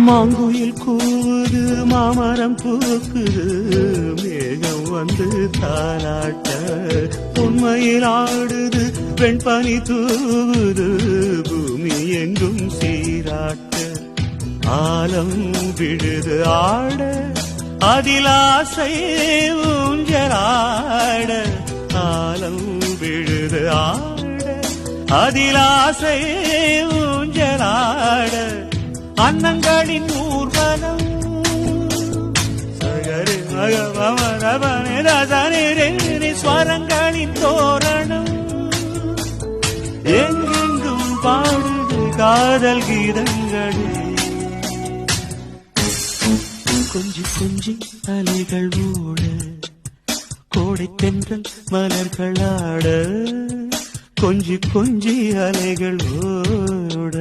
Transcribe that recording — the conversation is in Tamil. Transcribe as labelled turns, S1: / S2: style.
S1: மாங்குயில் கூவுது மாமரம் பூக்குது மேகம் வந்து தாலாட்ட உண்மையில் ஆடுது வெண்பனி தூவுது பூமி எங்கும் சீராட்ட ஆலம் விழுது ஆட அதிலாசை ஊஞ்சலாட ஆலம் விழுது ஆட அதிலாசை ஊஞ்சலாட அன்னங்களின் ஊர்வலம் சகரி மகவமரவனி ரசனி ஸ்வரங்களின் தோரணம் எங்கெங்கும் பாடுது காதல் கீதங்களே கொஞ்சி கொஞ்சி அலைகள் ஓட கோடை தென்றல் மலர்களாட கொஞ்சி கொஞ்சி அலைகள் ஓட